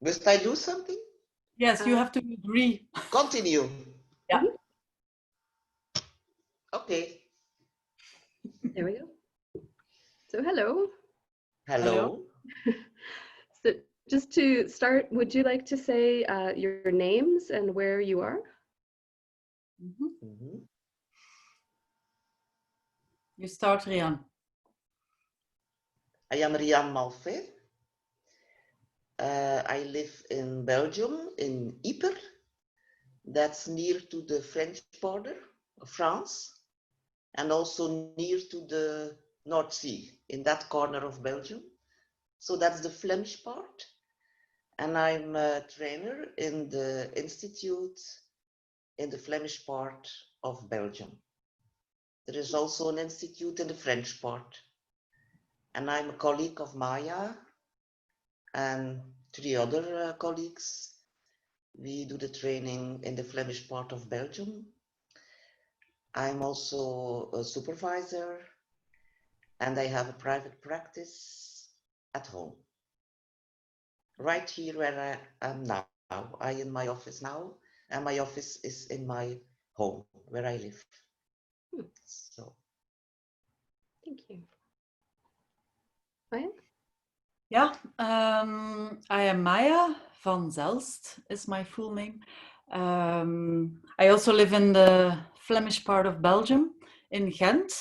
Must I do something? Yes, you have to agree. Continue. Yeah. Okay. There we go. So hello. Hello. So just to start, would you like to say your names and where you are? You start, Riane. I am Riane Malfait. I live in Belgium, in Ypres. That's near to the French border of France, and also near to the North Sea, in that corner of Belgium. So that's the Flemish part. And I'm a trainer in the institute in the Flemish part of Belgium. There is also an institute in the French part. And I'm a colleague of Maya and 3 other colleagues. We do the training in the Flemish part of Belgium. I'm also a supervisor and I have a private practice at home. Right here where I am now. I in my office now, and my office is in my home where I live. So. Thank you. Maya? Yeah, I am Maya van Zelst is my full name. I also live in the Flemish part of Belgium, in Ghent.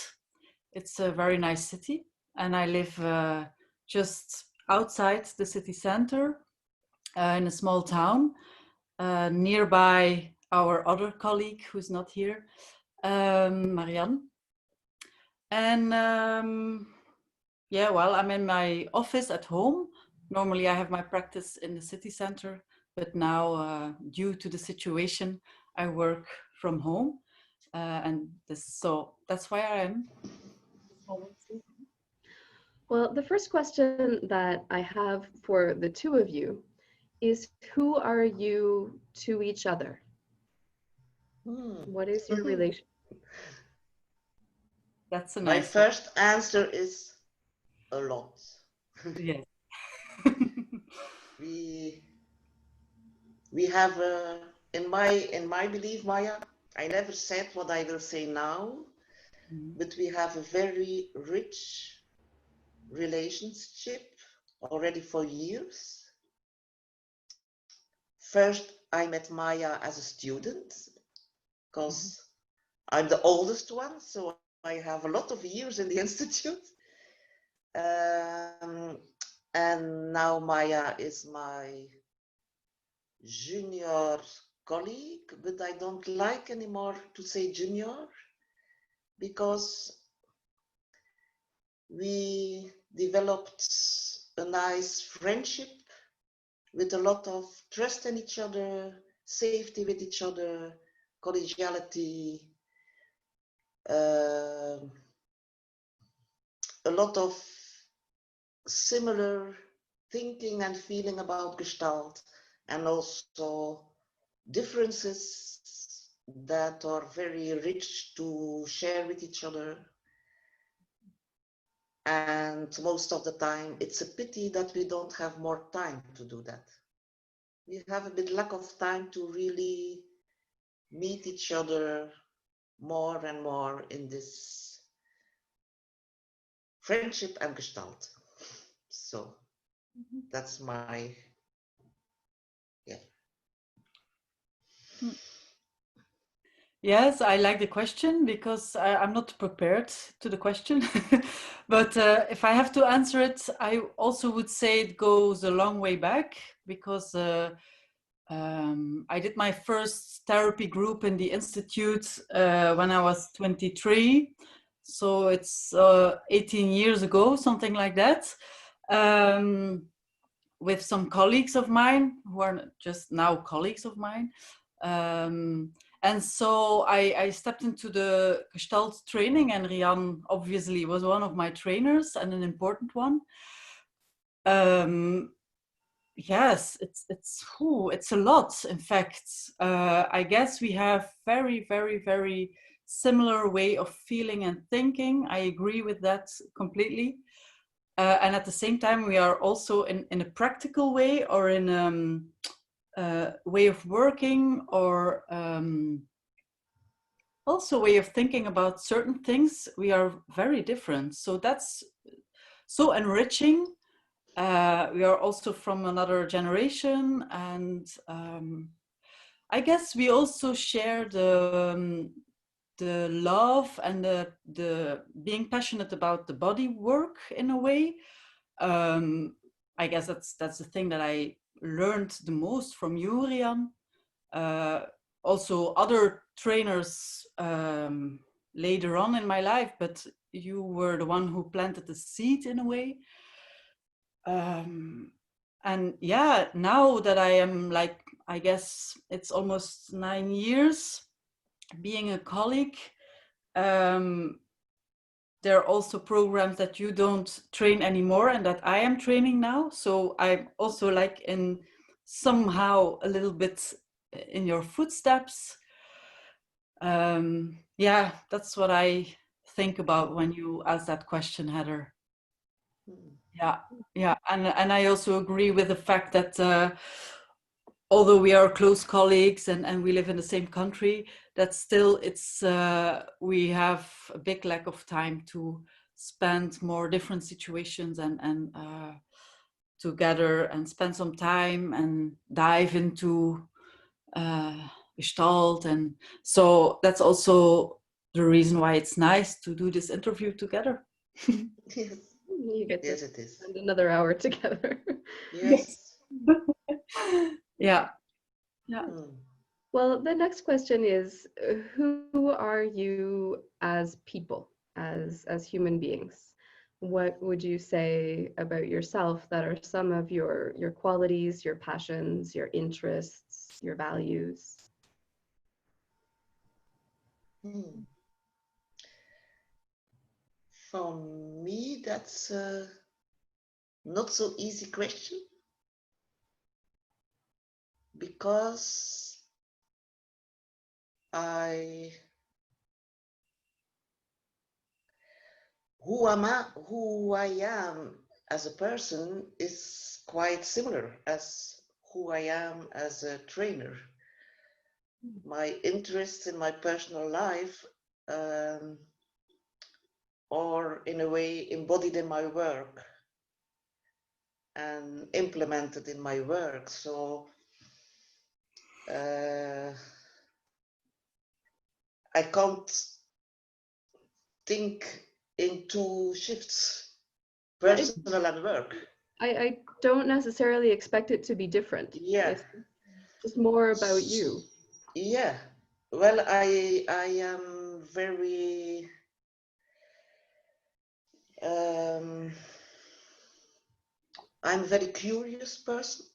It's a very nice city, and I live just outside the city center in a small town nearby our other colleague who's not here, Marianne. And yeah, well, I'm in my office at home. Normally I have my practice in the city center, but now due to the situation, I work from home. So that's why I am. Well, the first question that I have for the two of you is, who are you to each other? What is your relationship? That's a My nice first answer is a lot. Yes. we have in my belief, Maya, I never said what I will say now, but we have a very rich relationship already for years. First, I met Maya as a student because I'm the oldest one, so I have a lot of years in the institute. And now Maya is my junior colleague, but I don't like anymore to say junior because we developed a nice friendship with a lot of trust in each other, safety with each other, collegiality, a lot of similar thinking and feeling about Gestalt, and also differences that are very rich to share with each other. And most of the time, it's a pity that we don't have more time to do that. We have a bit lack of time to really meet each other more and more in this friendship and Gestalt. So that's my, yeah. Yes, I like the question because I'm not prepared to the question. But if I have to answer it, I also would say it goes a long way back because I did my first therapy group in the institute when I was 23. So it's 18 years ago, something like that. With some colleagues of mine who are just now colleagues of mine. And so I stepped into the Gestalt training, and Riane obviously was one of my trainers and an important one. Yes, it's a lot. In fact, I guess we have very, very, very similar way of feeling and thinking. I agree with that completely. and at the same time, we are also in a practical way or in way of working or also way of thinking about certain things. We are very different. So that's so enriching. We are also from another generation, and I guess we also share the love and the being passionate about the body work in a way. I guess that's the thing that I learned the most from you, Riane. Also other trainers later on in my life, but you were the one who planted the seed in a way. And yeah, now that I am like, I guess it's almost 9 years being a colleague, there are also programs that you don't train anymore and that I am training now. So I'm also like in somehow a little bit in your footsteps. Yeah, that's what I think about when you ask that question, Heather. Yeah, and I also agree with the fact that although we are close colleagues and we live in the same country, that still it's we have a big lack of time to spend more different situations and together and spend some time and dive into Gestalt. And so that's also the reason why it's nice to do this interview together. Yes. You get Yes, to it is. spend another hour together. Yes. Yeah. Well, the next question is, who are you as people, as human beings? What would you say about yourself that are some of your qualities, your passions, your interests, your values? For me, that's a not so easy question, because who I am as a person is quite similar as who I am as a trainer. My interests in my personal life are in a way embodied in my work and implemented in my work. So I can't think in two shifts, personal and work. I don't necessarily expect it to be different. Yeah. It's just more about you. Yeah. Well, I am very I'm a very curious person,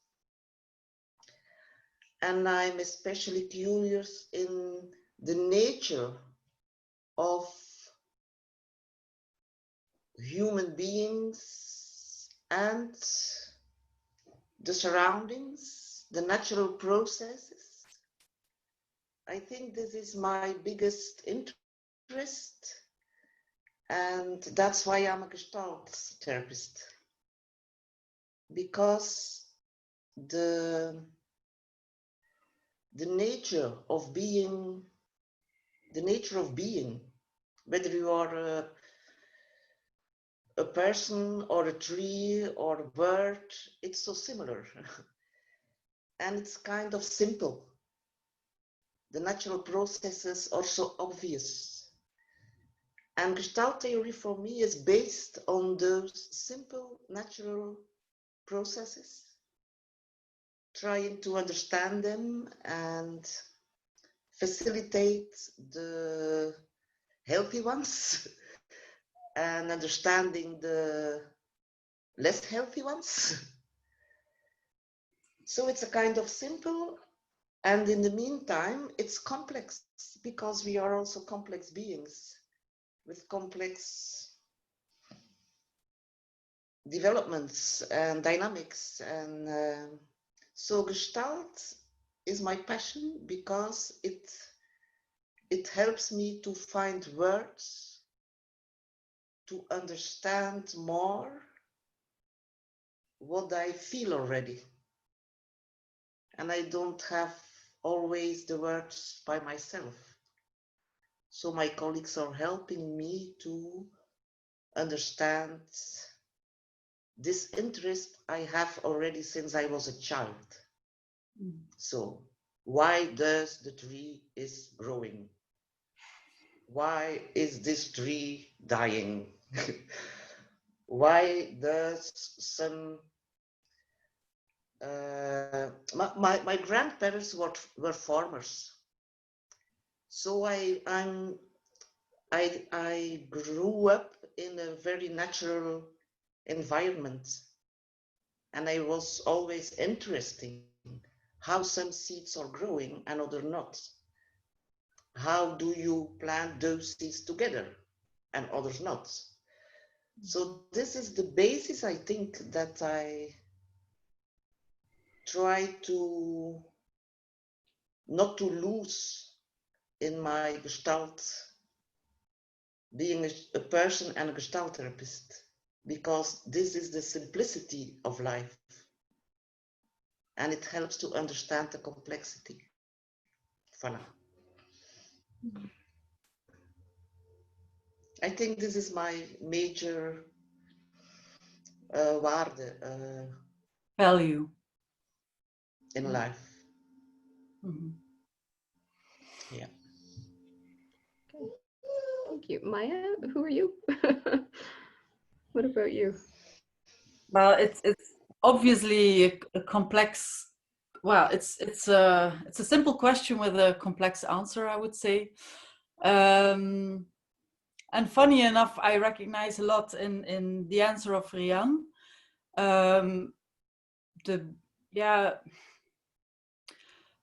and I'm especially curious in the nature of human beings and the surroundings, the natural processes. I think this is my biggest interest, and that's why I'm a Gestalt therapist, because the nature of being, whether you are a person or a tree or a bird, it's so similar. And it's kind of simple. The natural processes are so obvious. And Gestalt theory for me is based on those simple natural processes, trying to understand them and facilitate the healthy ones and understanding the less healthy ones. So it's a kind of simple, and in the meantime, it's complex, because we are also complex beings with complex developments and dynamics. And so Gestalt is my passion, because it helps me to find words to understand more what I feel already. And I don't have always the words by myself. So my colleagues are helping me to understand this interest I have already since I was a child. So why does the tree is growing? Why is this tree dying? Why does some my grandparents were farmers, so I grew up in a very natural environment, and I was always interesting how some seeds are growing and other not. How do you plant those seeds together and others not? So this is the basis, I think, that I try to not to lose in my Gestalt, being a person and a Gestalt therapist, because this is the simplicity of life and it helps to understand the complexity. Voilà. I think this is my major waarde Value in life. Yeah. Okay. Thank you. Maya, who are you? What about you? Well, it's obviously a complex. Well, it's a simple question with a complex answer, I would say. And funny enough, I recognize a lot in the answer of Riane.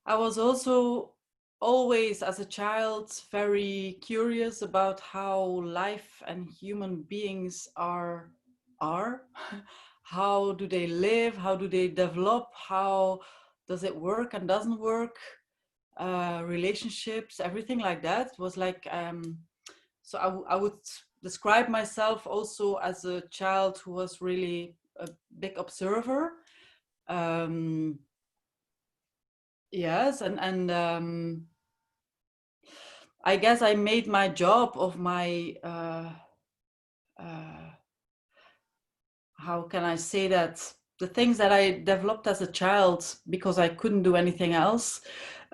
I was also always, as a child, very curious about how life and human beings are. How do they live? How do they develop? How does it work and doesn't work? Relationships, everything like that. It was like, so I would describe myself also as a child who was really a big observer. Yes, and I guess I made my job of my how can I say that, the things that I developed as a child because I couldn't do anything else,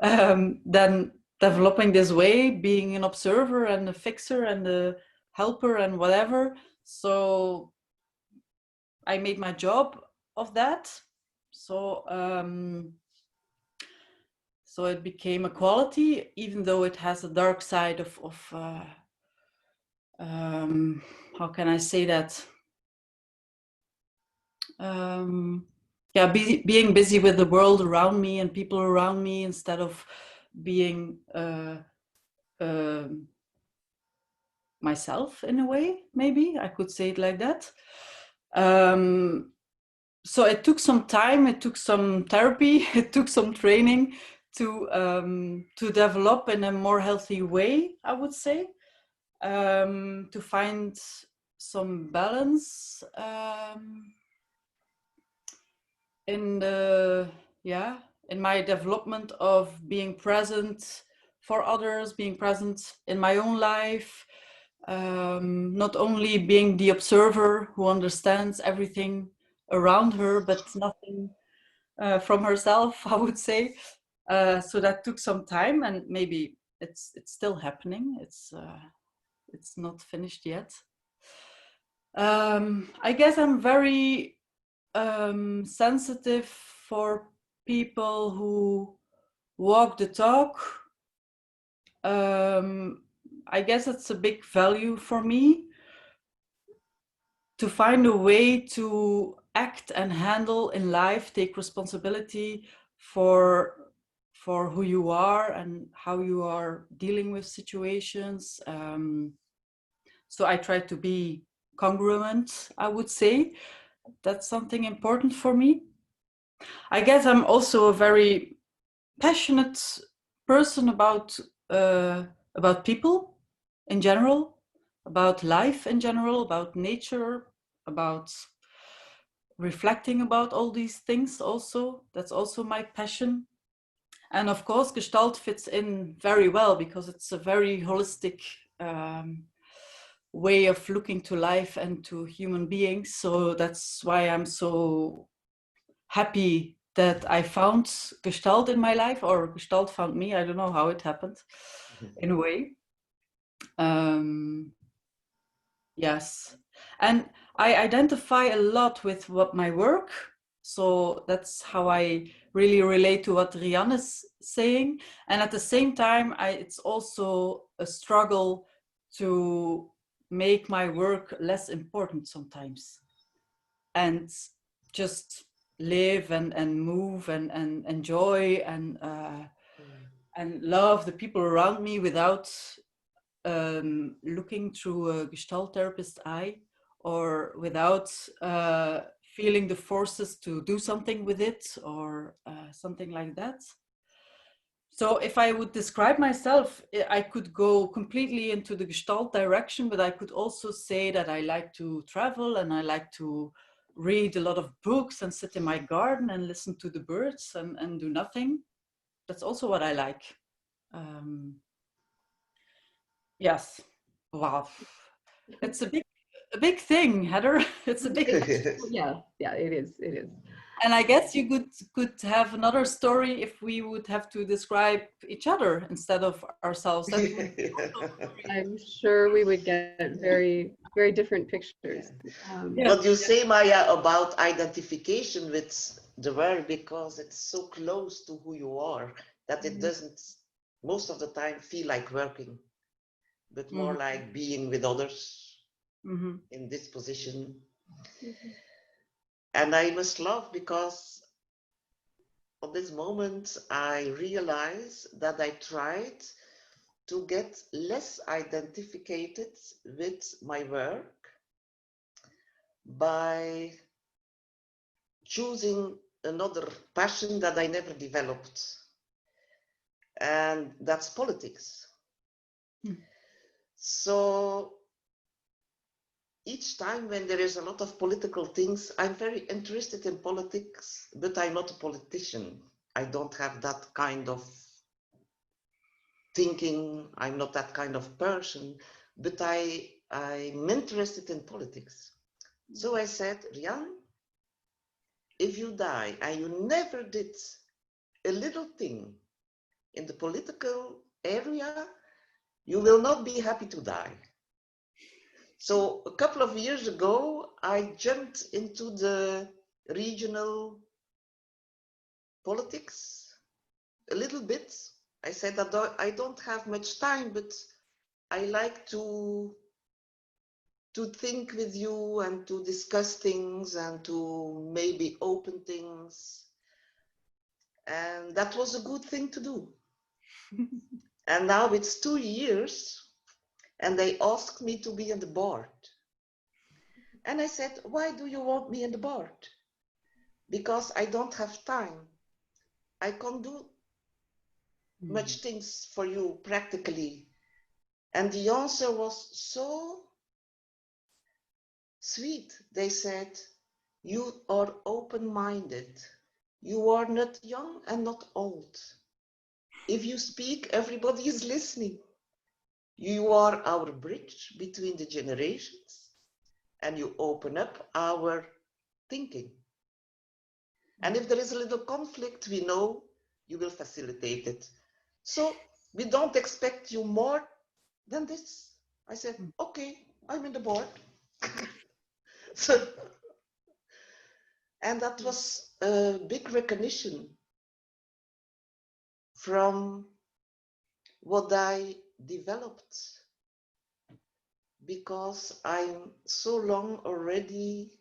then developing this way, being an observer and a fixer and a helper and whatever. So I made my job of that. So so it became a quality, even though it has a dark side of how can I say that? Yeah, being busy with the world around me and people around me instead of being myself in a way, maybe I could say it like that. So it took some time, it took some therapy, it took some training to develop in a more healthy way, I would say, to find some balance in in my development of being present for others, being present in my own life, not only being the observer who understands everything around her, but nothing from herself, I would say. So that took some time, and maybe it's still happening. It's not finished yet. I guess I'm very sensitive for people who walk the talk. I guess it's a big value for me to find a way to act and handle in life, take responsibility for who you are and how you are dealing with situations. So I try to be congruent, I would say. That's something important for me. I guess I'm also a very passionate person about people in general, about life in general, about nature, about reflecting about all these things also. That's also my passion. And of course, Gestalt fits in very well because it's a very holistic way of looking to life and to human beings. So that's why I'm so happy that I found Gestalt in my life, or Gestalt found me. I don't know how it happened, in a way. Yes. And I identify a lot with what my work. So that's how I really relate to what Riane is saying. And at the same time, it's also a struggle to make my work less important sometimes. And just live and move and enjoy and love the people around me without looking through a Gestalt therapist eye, or without feeling the forces to do something with it, or something like that. So if I would describe myself, I could go completely into the Gestalt direction, but I could also say that I like to travel and I like to read a lot of books and sit in my garden and listen to the birds and do nothing. That's also what I like. Yes. Wow. It's a big thing, Heather. It's a big question. Yeah, it is. It is. And I guess you could have another story if we would have to describe each other instead of ourselves. That would be also very, I'm sure we would get very, very different pictures. yeah. What you say, Maya, about identification with the work, because it's so close to who you are that it doesn't most of the time feel like working, but more like being with others in this position. And I must laugh because at this moment I realize that I tried to get less identified with my work by choosing another passion that I never developed, and that's politics. So each time when there is a lot of political things, I'm very interested in politics, but I'm not a politician. I don't have that kind of thinking. I'm not that kind of person, but I'm interested in politics. So I said, Riane, if you die and you never did a little thing in the political area, you will not be happy to die. So a couple of years ago, I jumped into the regional politics a little bit. I said that I don't have much time, but I like to think with you and to discuss things and to maybe open things. And that was a good thing to do. And now it's 2 years and they asked me to be on the board. And I said, why do you want me on the board? Because I don't have time. I can't do much things for you practically. And the answer was so sweet. They said, you are open-minded. You are not young and not old. If you speak, everybody is listening. You are our bridge between the generations, and you open up our thinking. And if there is a little conflict, we know you will facilitate it. So we don't expect you more than this. I said, okay, I'm in the board. So, and that was a big recognition from what I developed, because I'm so long already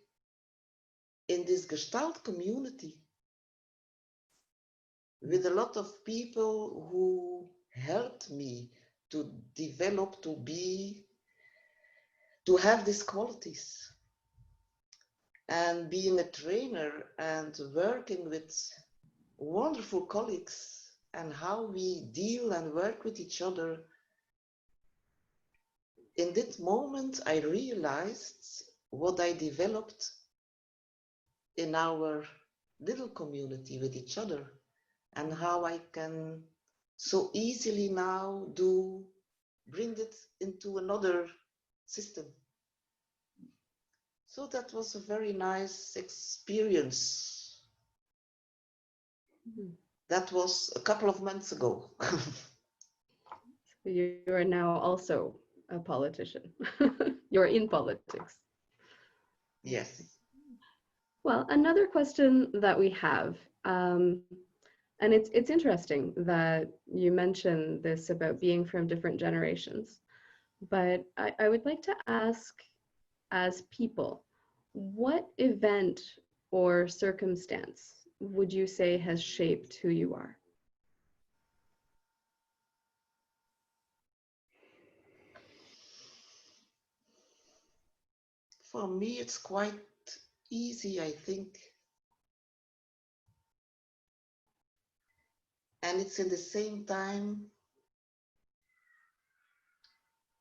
in this Gestalt community with a lot of people who helped me to develop, to have these qualities. And being a trainer and working with wonderful colleagues and how we deal and work with each other, in that moment I realized what I developed in our little community with each other, and how I can so easily now bring it into another system. So that was a very nice experience. That was a couple of months ago. You are now also a politician. You're in politics. Yes. Well, another question that we have, and it's interesting that you mentioned this about being from different generations, but I would like to ask, as people, what event or circumstance would you say has shaped who you are? For me, it's quite easy, I think. And it's in the same time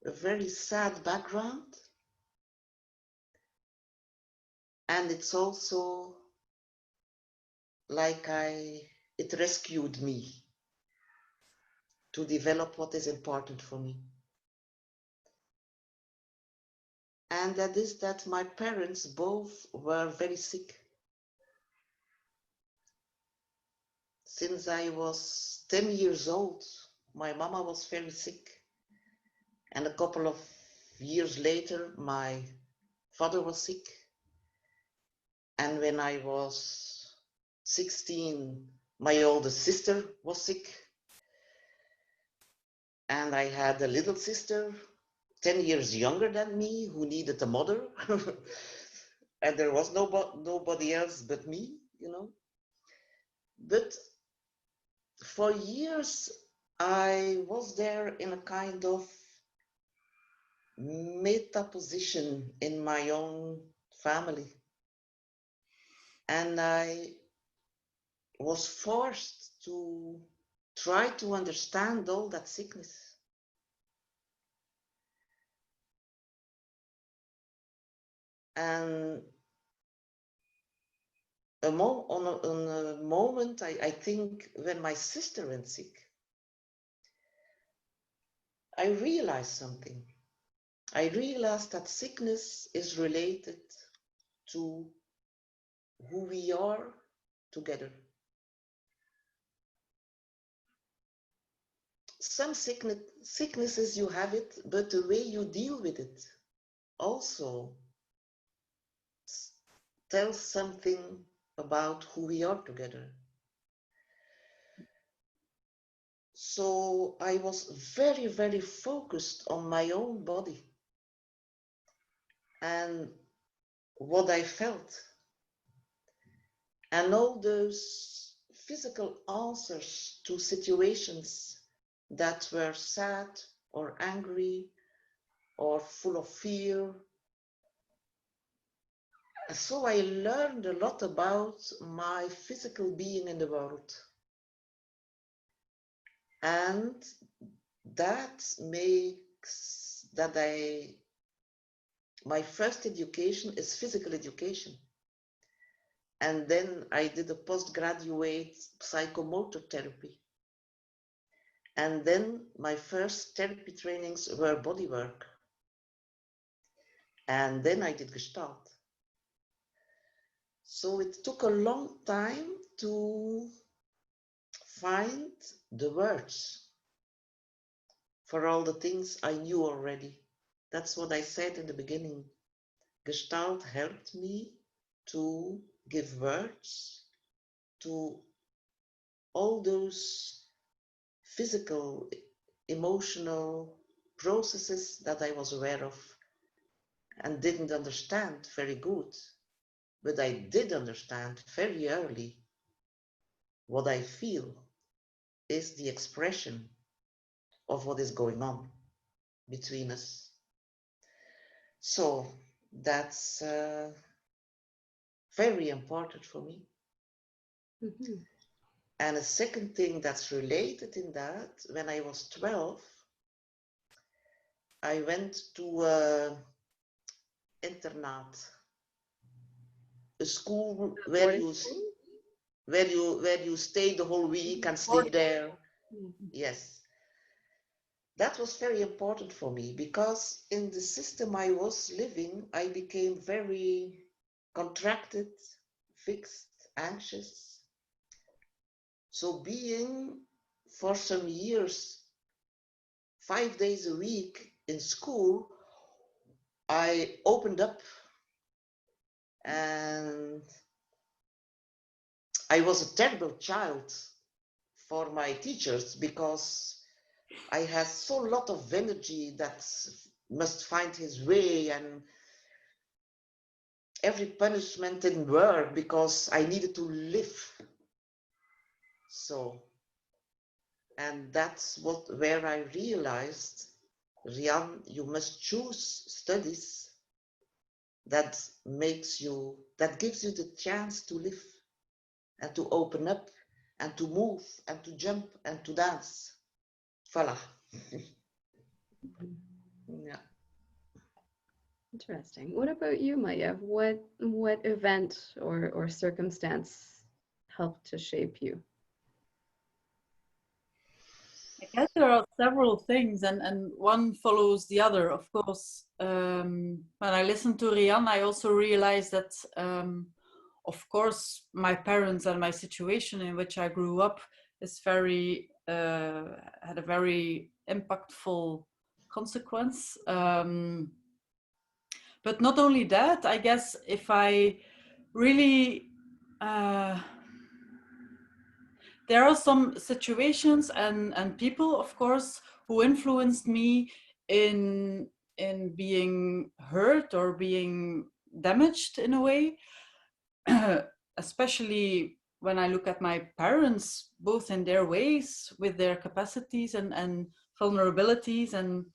a very sad background. And it's also like it rescued me to develop what is important for me. And that is that my parents both were very sick. Since I was 10 years old, my mama was very sick. And a couple of years later, my father was sick. And when I was 16, my oldest sister was sick. And I had a little sister, 10 years younger than me, who needed a mother. And there was nobody else but me, you know. But for years, I was there in a kind of meta position in my own family. And I was forced to try to understand all that sickness. And on a moment, I think when my sister went sick, I realized something. I realized that sickness is related to who we are together. Some sicknesses you have it, but the way you deal with it also tells something about who we are together. So I was very, very focused on my own body and what I felt. And all those physical answers to situations that were sad or angry or full of fear. So I learned a lot about my physical being in the world. And that makes that my first education is physical education. And then I did a postgraduate psychomotor therapy. And then my first therapy trainings were body work. And then I did Gestalt. So it took a long time to find the words for all the things I knew already. That's what I said in the beginning. Gestalt helped me to give words to all those physical, emotional processes that I was aware of and didn't understand very good. But I did understand very early what I feel is the expression of what is going on between us. So that's very important for me. Mm-hmm. And a second thing that's related in that, when I was 12, I went to an internat, a school Boarding where you stay the whole week and sleep there. Yes, that was very important for me because in the system I was living, I became very contracted, fixed, anxious. So being for some years 5 days a week in school, I opened up, and I was a terrible child for my teachers because I had so lot of energy that must find his way, and every punishment didn't work because I needed to live. So, and that's where I realized, Riane, you must choose studies that gives you the chance to live and to open up and to move and to jump and to dance. Voila. Yeah. Interesting. What about you, Maya? What event or circumstance helped to shape you? I guess there are several things, and one follows the other. Of course, when I listened to Riane, I also realized that, of course, my parents and my situation in which I grew up is had a very impactful consequence. But not only that, I guess if I really there are some situations and people, of course, who influenced me in being hurt or being damaged in a way, especially when I look at my parents, both in their ways, with their capacities and vulnerabilities and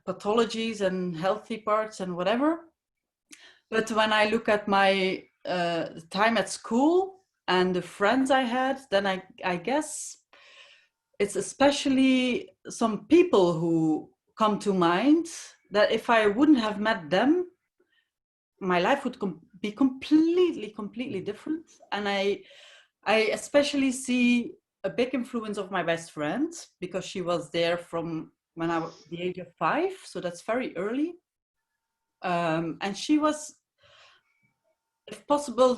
pathologies and healthy parts and whatever. But when I look at my time at school and the friends I had, then I guess it's especially some people who come to mind that if I wouldn't have met them, my life would be completely different. And I especially see a big influence of my best friend because she was there from when I was the age of 5, so that's very early. And she was, if possible,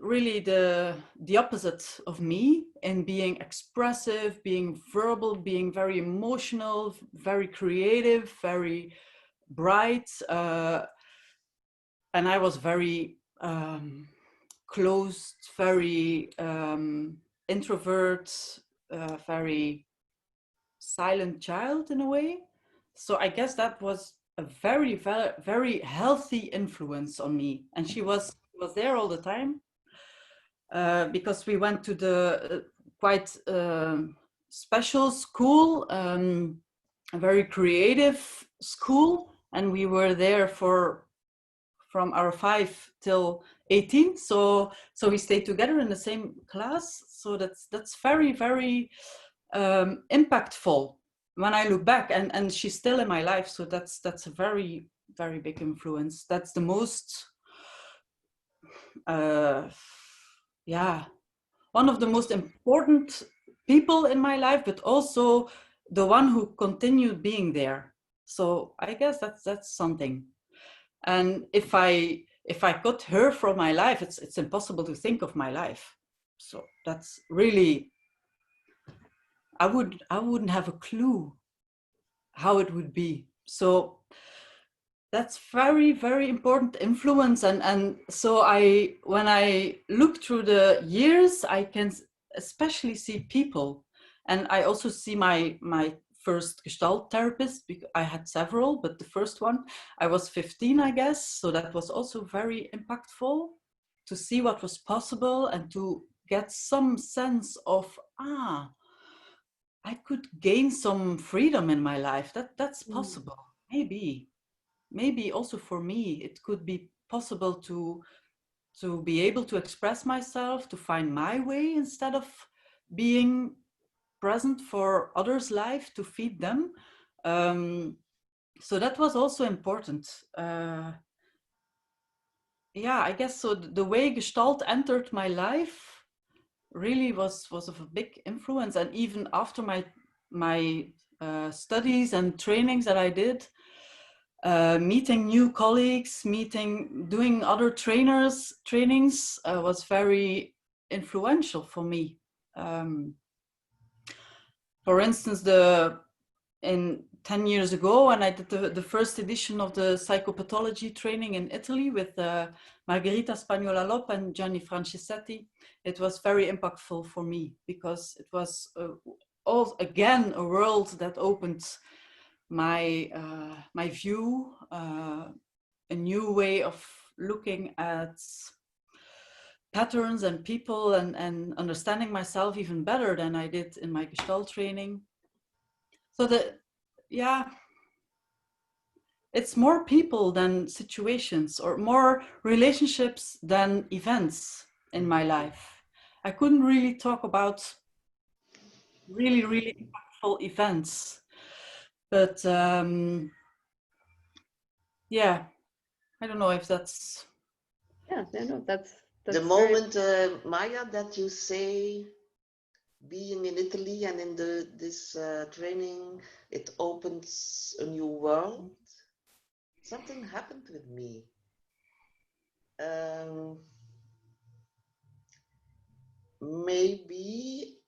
really the opposite of me in being expressive, being verbal, being very emotional, very creative, very bright. And I was very closed, very introvert, very silent child in a way. So I guess that was a very, very, very healthy influence on me. And she was there all the time because we went to the quite special school, a very creative school, and we were there from our 5 till 18. So we stayed together in the same class. So that's very, very impactful when I look back, and she's still in my life. So that's a very, very big influence. That's the most, one of the most important people in my life, but also the one who continued being there. So I guess that's something. And if I cut her from my life, it's impossible to think of my life. So that's really, I wouldn't have a clue how it would be. So that's very, very important influence. And so when I look through the years, I can especially see people. And I also see my first Gestalt therapist, because I had several, but the first one, I was 15, I guess. So that was also very impactful to see what was possible and to get some sense of, I could gain some freedom in my life. That's possible. Maybe also for me, it could be possible to be able to express myself, to find my way instead of being present for others' life to feed them. So that was also important. yeah, I guess so. The way Gestalt entered my life really was of a big influence, and even after my studies and trainings that I did, meeting new colleagues, doing other trainings was very influential for me. For instance, in 10 years ago, when I did the first edition of the psychopathology training in Italy with Margherita Spagnola-Lop and Gianni Franceschetti, it was very impactful for me because it was again a world that opened my view, a new way of looking at patterns and people, and understanding myself even better than I did in my Gestalt training. So yeah, it's more people than situations, or more relationships than events in my life. I couldn't really talk about really, really impactful events, but yeah, I don't know if that's... Yeah, no, that's The very... moment, Maya, that you say being in Italy and in this training, it opens a new world. Something happened with me. Maybe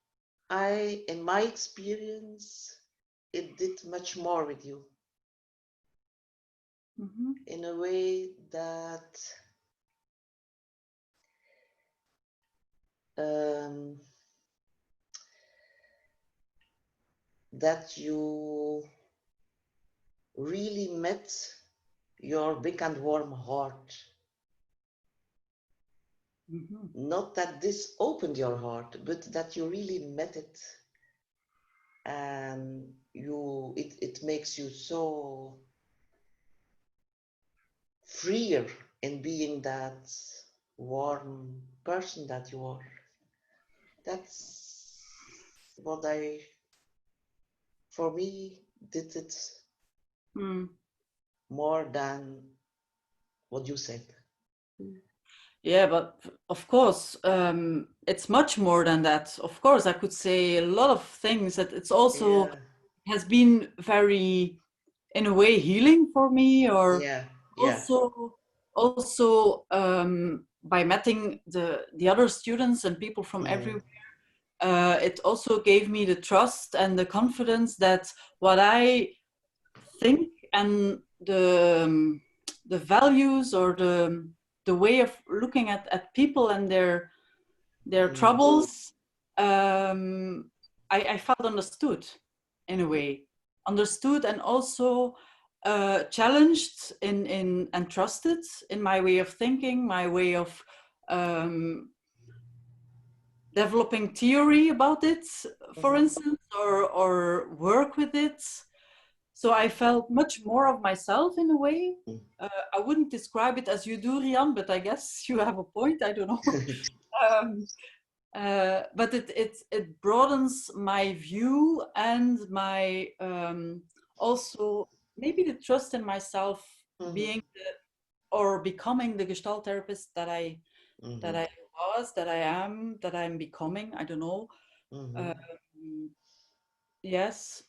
in my experience, it did much more with you. Mm-hmm. In a way that that you really met your big and warm heart. Mm-hmm. Not that this opened your heart, but that you really met it, and it makes you so freer in being that warm person that you are. That's what for me, did it more than what you said. Yeah, but of course, it's much more than that. Of course, I could say a lot of things. That it's also has been very, in a way, healing for me, or also by meeting the other students and people from everywhere. It also gave me the trust and the confidence that what I think and the values, or the way of looking at people and their troubles, I felt understood in a way, understood, and also challenged and trusted in my way of thinking, my way of developing theory about it, for instance, or work with it. So I felt much more of myself in a way. I wouldn't describe it as you do, Riane, but I guess you have a point. I don't know. But it broadens my view and my also maybe the trust in myself, being or becoming the Gestalt therapist that I am, that I'm becoming. I don't know. Yes.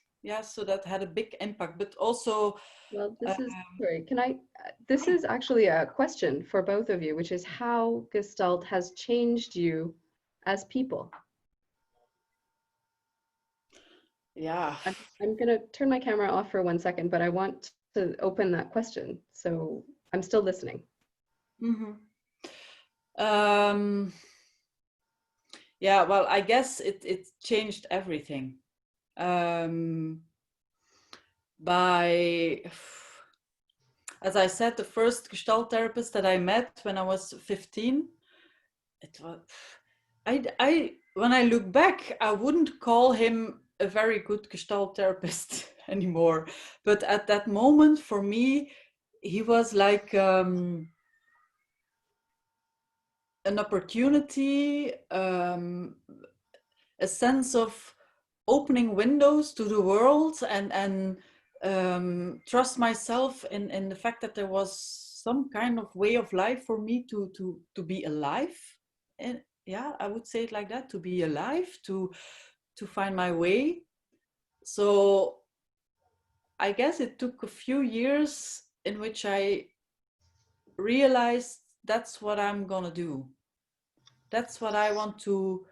So that had a big impact, but also... Well, this is, sorry, this is actually a question for both of you, which is how Gestalt has changed you as people. Yeah. I'm going to turn my camera off for 1 second, but I want to open that question. So I'm still listening. Yeah, well, I guess it changed everything. As I said, the first Gestalt therapist that I met when I was 15, it was, when I look back, I wouldn't call him a very good Gestalt therapist anymore. But at that moment, for me, he was like an opportunity, a sense of opening windows to the world, and trust myself in the fact that there was some kind of way of life for me to be alive. And yeah, I would say it like that, to be alive, to find my way. So I guess it took a few years in which I realized that's what I'm gonna do. That's what I want to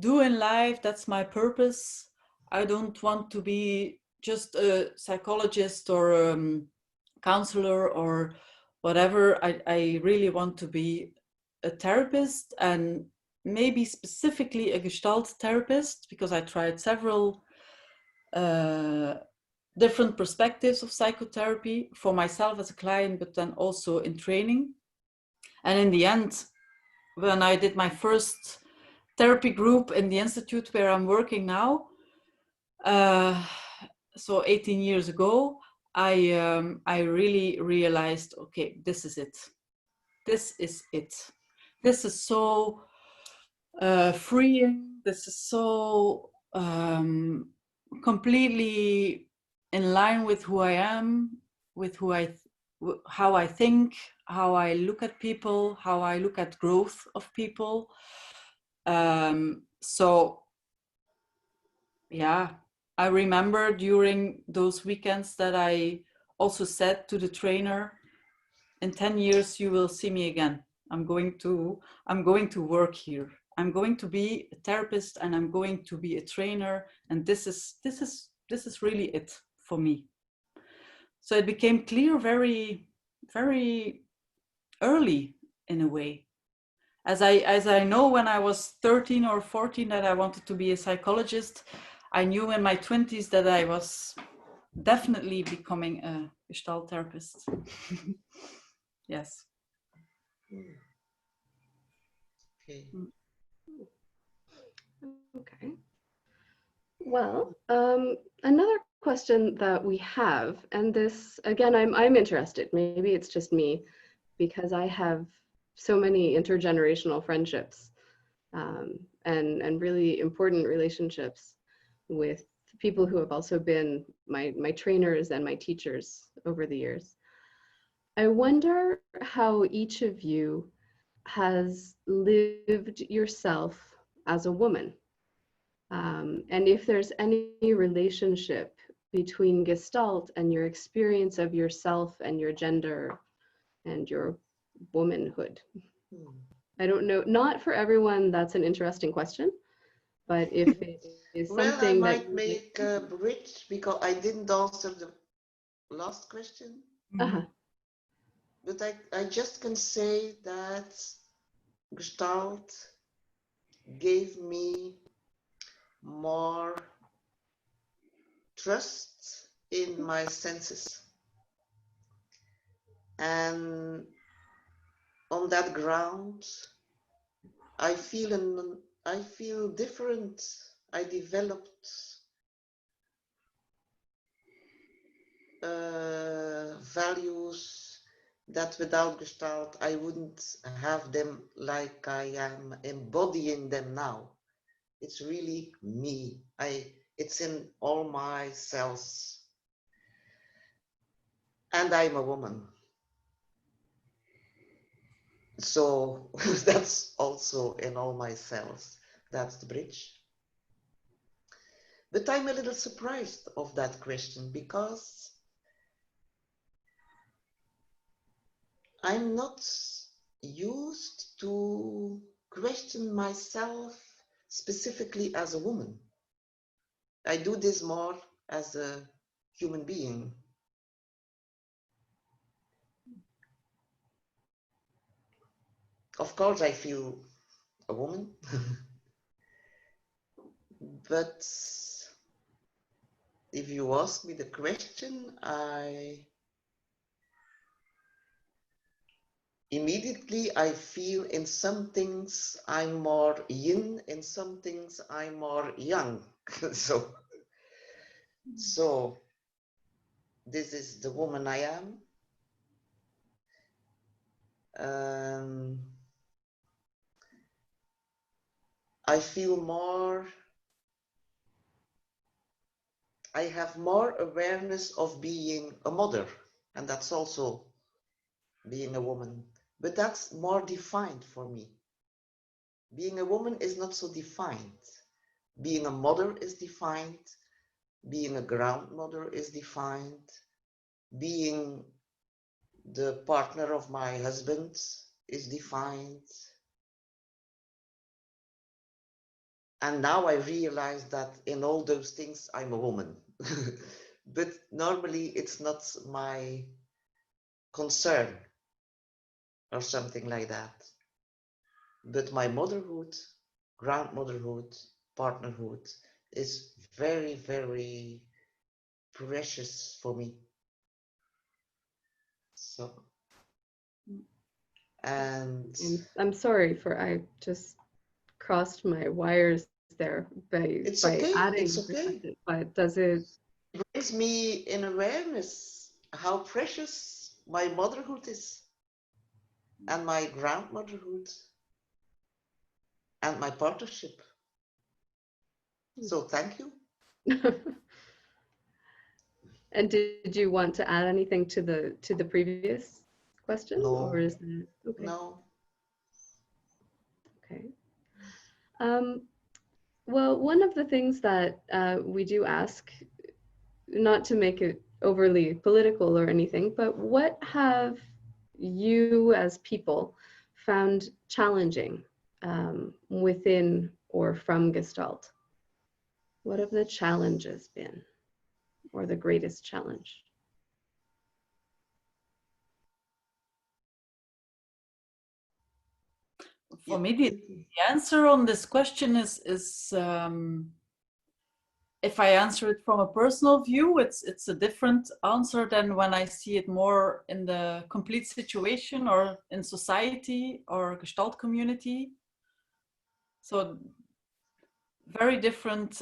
do in life. That's my purpose. I don't want to be just a psychologist or a counselor or whatever. I really want to be a therapist, and maybe specifically a Gestalt therapist, because I tried several different perspectives of psychotherapy for myself as a client, but then also in training. And in the end, when I did my first therapy group in the institute where I'm working now, so 18 years ago, I really realized, okay, this is it. This is it. This is so freeing. This is so completely in line with who I am, with how I think, how I look at people, how I look at growth of people. So yeah, I remember during those weekends that I also said to the trainer, in 10 years you will see me again. I'm going to work here. I'm going to be a therapist, and I'm going to be a trainer, and this is really it for me. So it became clear very, very early in a way. As I know, when I was 13 or 14 that I wanted to be a psychologist, I knew in my 20s that I was definitely becoming a Gestalt therapist. Yes. Okay. Okay. Well, another question that we have, and this, again, I'm interested, maybe it's just me, because I have so many intergenerational friendships and really important relationships with people who have also been my trainers and my teachers over the years. I wonder how each of you has lived yourself as a woman. And if there's any relationship between Gestalt and your experience of yourself and your gender and your womanhood. I don't know, not for everyone that's an interesting question, but if it is Well, something I might that make a bridge because I didn't answer the last question. Uh-huh. But I just can say that Gestalt gave me more trust in my senses. And on that ground, I feel different. I developed values that without Gestalt I wouldn't have them like I am embodying them now. It's really me. It's in all my cells. And I'm a woman. So that's also in all my cells. That's the bridge. But I'm a little surprised of that question because I'm not used to question myself specifically as a woman. I do this more as a human being. Of course, I feel a woman, but if you ask me the question, immediately I feel in some things I'm more yin, in some things I'm more yang. so this is the woman I am. I feel more, I have more awareness of being a mother, and that's also being a woman, but that's more defined for me. Being a woman is not so defined. Being a mother is defined. Being a grandmother is defined. Being the partner of my husband is defined. And now I realize that in all those things, I'm a woman. But normally it's not my concern or something like that. But my motherhood, grandmotherhood, partnerhood is very, very precious for me. So, and I'm sorry for I just crossed my wires there it's by okay, adding it's the okay. perspective, but does it? It brings me in awareness how precious my motherhood is, and my grandmotherhood, and my partnership. So thank you. And did you want to add anything to the previous question, or No, is it okay? no. Okay. Well, one of the things that we do ask, not to make it overly political or anything, but what have you as people found challenging within or from Gestalt? What have the challenges been, or the greatest challenge? For me, the answer on this question is if I answer it from a personal view, it's a different answer than when I see it more in the complete situation or in society or Gestalt community. So very different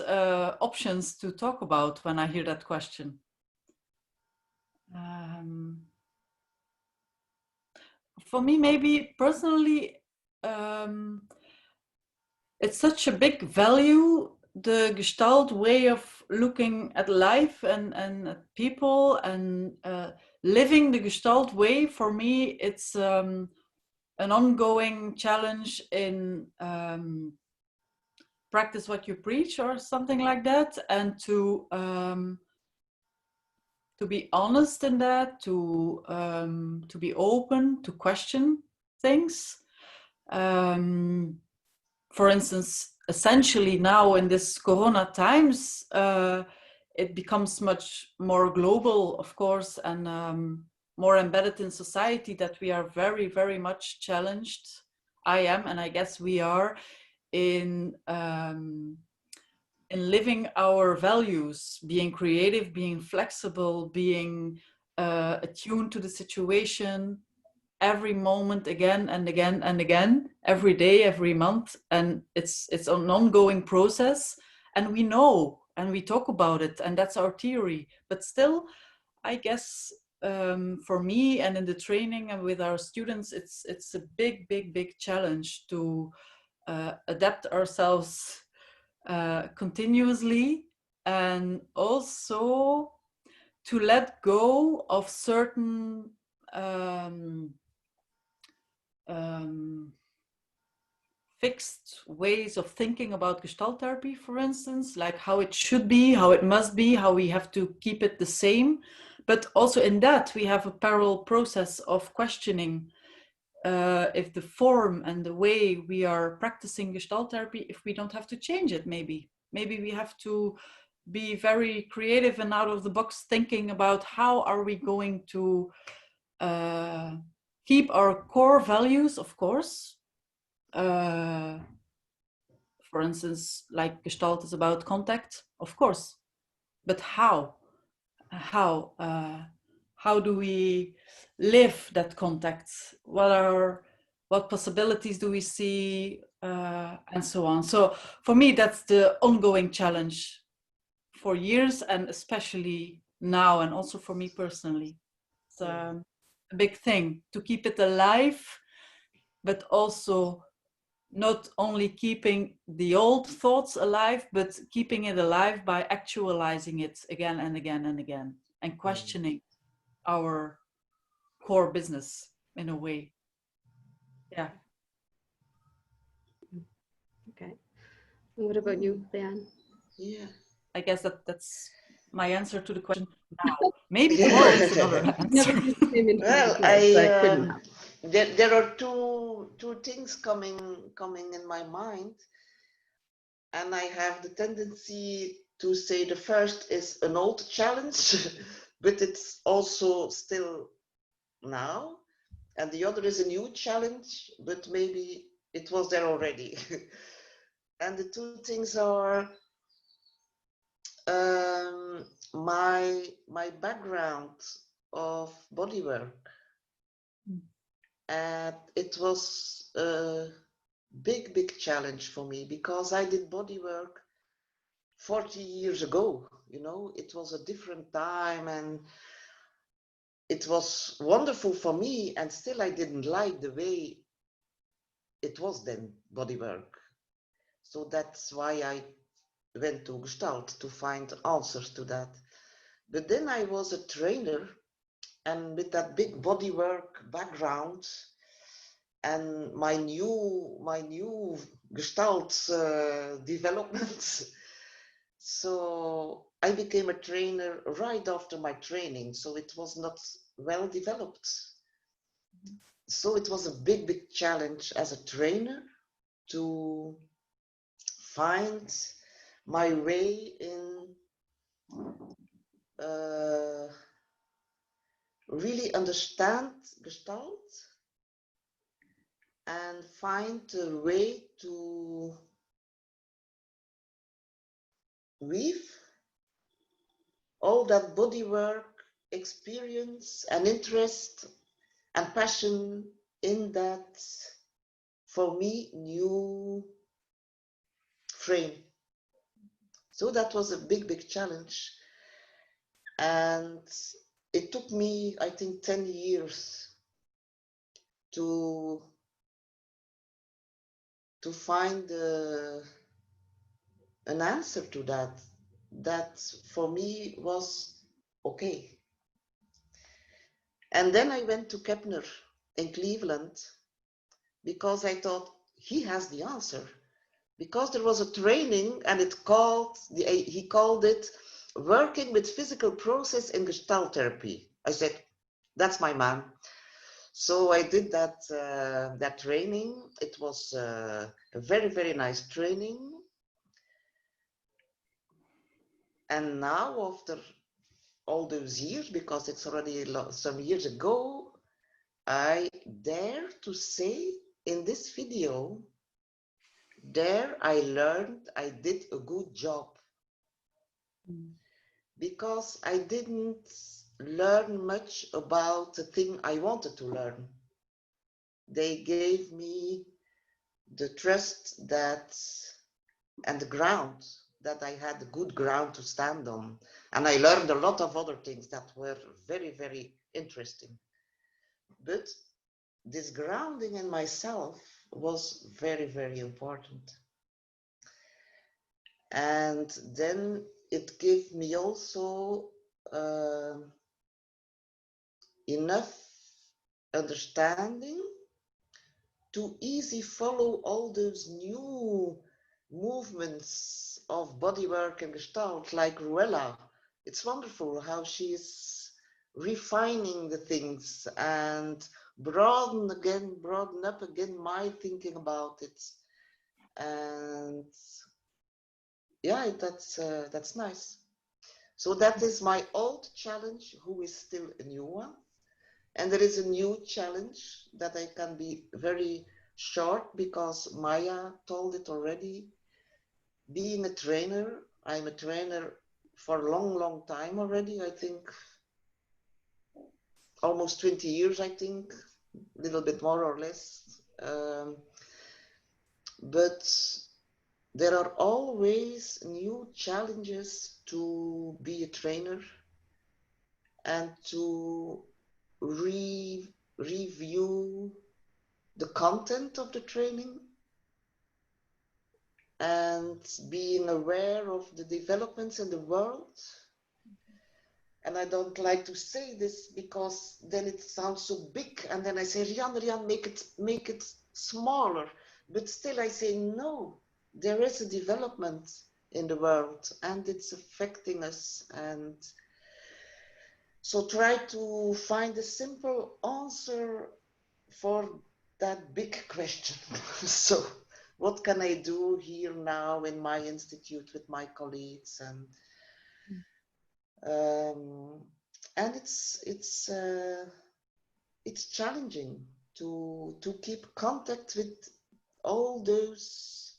options to talk about when I hear that question. For me, maybe personally, it's such a big value, the Gestalt way of looking at life and at people and living the Gestalt way. For me, it's an ongoing challenge in practice what you preach or something like that, and to be honest in that, to be open, to question things. For instance, essentially now in this Corona times, it becomes much more global, of course, and more embedded in society, that we are very, very much challenged. I am, and I guess we are, in living our values, being creative, being flexible, being attuned to the situation, every moment, again and again and again, every day, every month. And it's an ongoing process, and we know, and we talk about it, and that's our theory. But still, I guess for me and in the training and with our students, it's a big challenge to adapt ourselves continuously, and also to let go of certain fixed ways of thinking about Gestalt therapy, for instance, like how it should be, how it must be, how we have to keep it the same. But also in that, we have a parallel process of questioning if the form and the way we are practicing Gestalt therapy, if we don't have to change it, maybe. Maybe we have to be very creative and out of the box thinking about how are we going to keep our core values, of course. For instance, like Gestalt is about contact, of course. But how? How do we live that contact? What possibilities do we see, and so on. So for me, that's the ongoing challenge for years, and especially now, and also for me personally. It's a big thing to keep it alive, but also not only keeping the old thoughts alive, but keeping it alive by actualizing it again and again and again, and questioning our core business. in a way. Yeah. Okay. And what about you, Riane? Yeah. I guess that's my answer to the question now. Maybe tomorrow it's another answer. Never just came into Well, my head, so I couldn't have. there are two things coming in my mind, and I have the tendency to say the first is an old challenge, but it's also still now, and the other is a new challenge, but maybe it was there already. And the two things are my background of bodywork. And it was a big challenge for me because I did bodywork 40 years ago. You know, it was a different time and it was wonderful for me, and still I didn't like the way it was then, bodywork. So that's why I went to Gestalt to find answers to that. But then I was a trainer, and with that big bodywork background and my new Gestalt development, so I became a trainer right after my training. So it was not well developed. So it was a big challenge as a trainer to find my way in really understand Gestalt and find a way to weave all that bodywork experience and interest and passion in that, for me, new frame. So that was a big challenge. And it took me, I think, 10 years to find an answer to that. That for me was okay. And then I went to Kepner in Cleveland because I thought he has the answer. Because there was a training and he called it working with physical process in Gestalt therapy. I said, that's my man. So I did that training. It was a very nice training. And now, after all those years, because it's already some years ago, I dare to say in this video, there I learned I did a good job. Because I didn't learn much about the thing I wanted to learn. They gave me the trust that and the ground that I had a good ground to stand on. And I learned a lot of other things that were very interesting. But this grounding in myself was very important. And then it gave me also enough understanding to easy follow all those new movements of bodywork and Gestalt, like Ruella. It's wonderful how she's refining the things and broaden up again my thinking about it. And yeah, that's nice. So that is my old challenge, who is still a new one. And there is a new challenge that I can be very short because Maya told it already. Being a trainer, I'm a trainer for a long time already. I think almost 20 years, I think, a little bit more or less. But there are always new challenges to be a trainer and to review the content of the training and being aware of the developments in the world and I don't like to say this because then it sounds so big, and then I say, Riane, make it smaller. But still I say, no, there is a development in the world and it's affecting us. And so try to find a simple answer for that big question. So what can I do here now in my institute with my colleagues? And it's challenging to keep contact with all those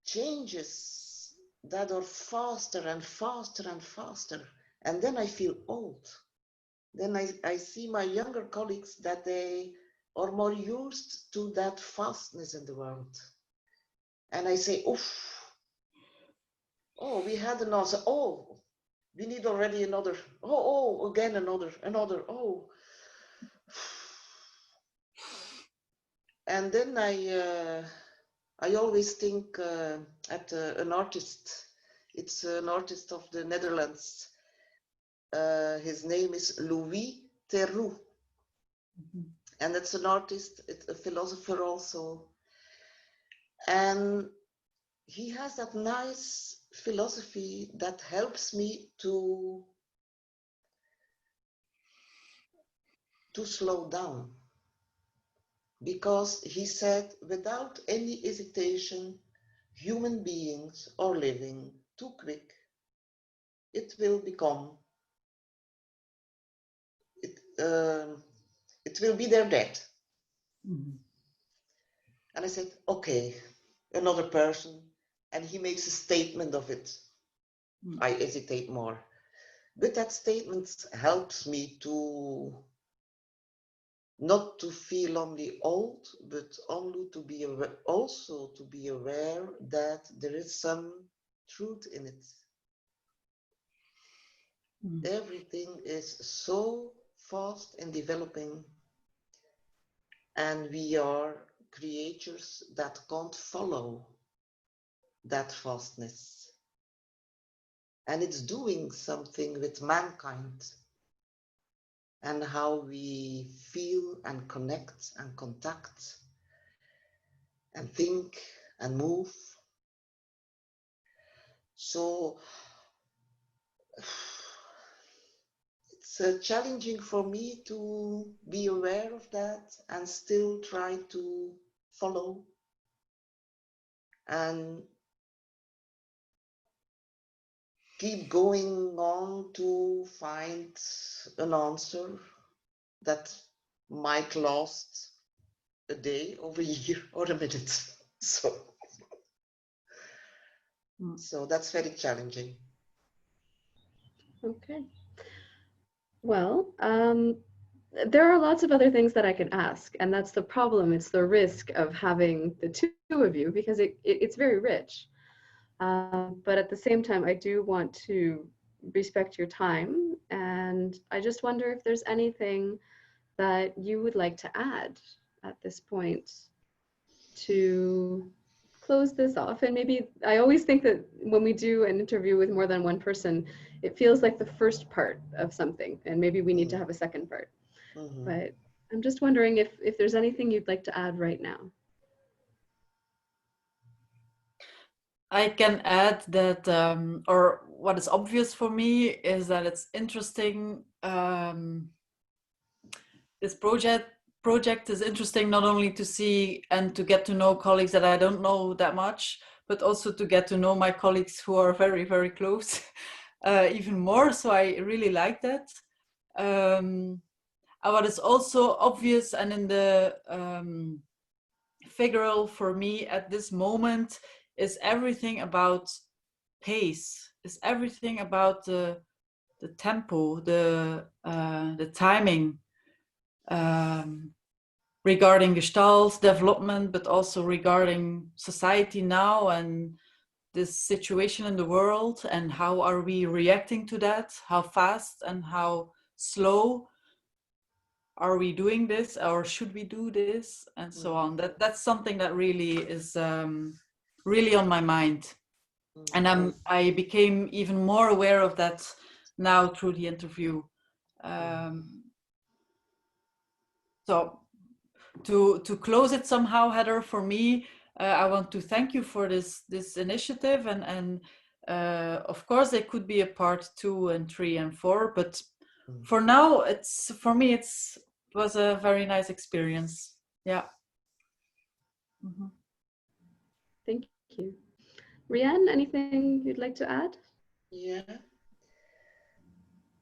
changes that are faster and faster and faster. And then I feel old. Then I see my younger colleagues that they are more used to that fastness in the world. And I say, oof, oh, we had an answer. Oh, we need already another. Oh, again, another, oh. And then I always think at an artist. It's an artist of the Netherlands. His name is Louis Theroux. Mm-hmm. And it's an artist, it's a philosopher also. And he has that nice philosophy that helps me to slow down. Because he said, without any hesitation, human beings are living too quick. It will become, it will be their death. Mm-hmm. And I said, okay, another person. And he makes a statement of it. Mm-hmm. I hesitate more. But that statement helps me to not to feel only old, but only to be aware, also to be aware that there is some truth in it. Mm. Everything is so fast and developing, and we are creatures that can't follow that fastness. And it's doing something with mankind and how we feel and connect and contact and think and move. So it's challenging for me to be aware of that and still try to follow and keep going on to find an answer that might last a day or a year or a minute. So that's very challenging. Okay. Well, there are lots of other things that I could ask, and that's the problem. It's the risk of having the two of you, because it's very rich. But at the same time, I do want to respect your time, and I just wonder if there's anything that you would like to add at this point to close this off. And maybe I always think that when we do an interview with more than one person, it feels like the first part of something, and maybe we need to have a second part. Mm-hmm. But I'm just wondering if there's anything you'd like to add right now. I can add that, or what is obvious for me is that it's interesting. This project is interesting not only to see and to get to know colleagues that I don't know that much, but also to get to know my colleagues who are very, very close, even more. So I really like that. What is also obvious and in the figural for me at this moment is everything about pace, is everything about the tempo, the timing, regarding Gestalt development, but also regarding society now and this situation in the world, and how are we reacting to that, how fast and how slow are we doing this, or should we do this, and so on. That's something that really is really on my mind. And I became even more aware of that now through the interview. So to close it somehow, Heather, for me, I want to thank you for this initiative, and of course there could be a part 2 and 3 and 4, but for now, for me it was a very nice experience. Yeah. Mm-hmm. Thank you. Riane, anything you'd like to add? Yeah.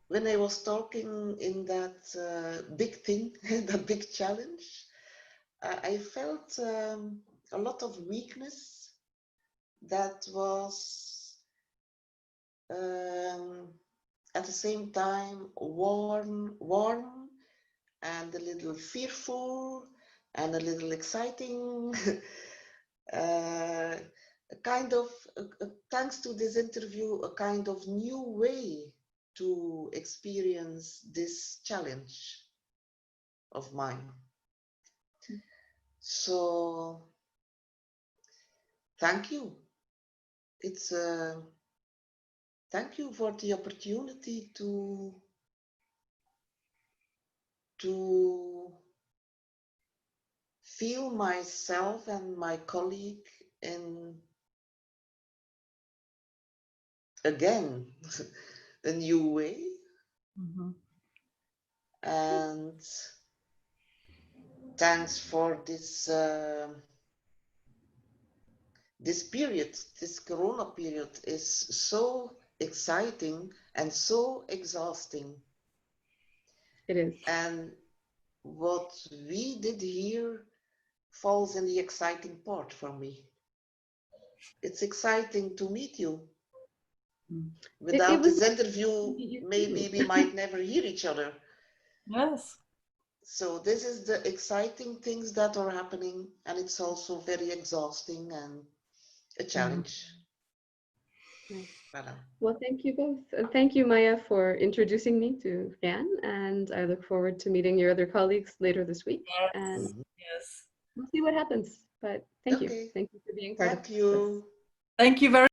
When I was talking in that big thing, that big challenge, I felt a lot of weakness that was at the same time warm and a little fearful and a little exciting. A kind of, thanks to this interview, a kind of new way to experience this challenge of mine. So, thank you. Thank you for the opportunity to feel myself and my colleague in again a new way. Mm-hmm. And thanks for this this period. This Corona period is so exciting and so exhausting. It is. And what we did here falls in the exciting part for me. It's exciting to meet you. Without was this interview, maybe we might never hear each other. Yes. So this is the exciting things that are happening, and it's also very exhausting and a challenge. Nice. Voilà. Well, thank you both. And thank you, Maya, for introducing me to Riane. And I look forward to meeting your other colleagues later this week. Yes. And Yes. we'll see what happens. But thank you. Okay. Thank you for being part of Thank this. you. Thank you very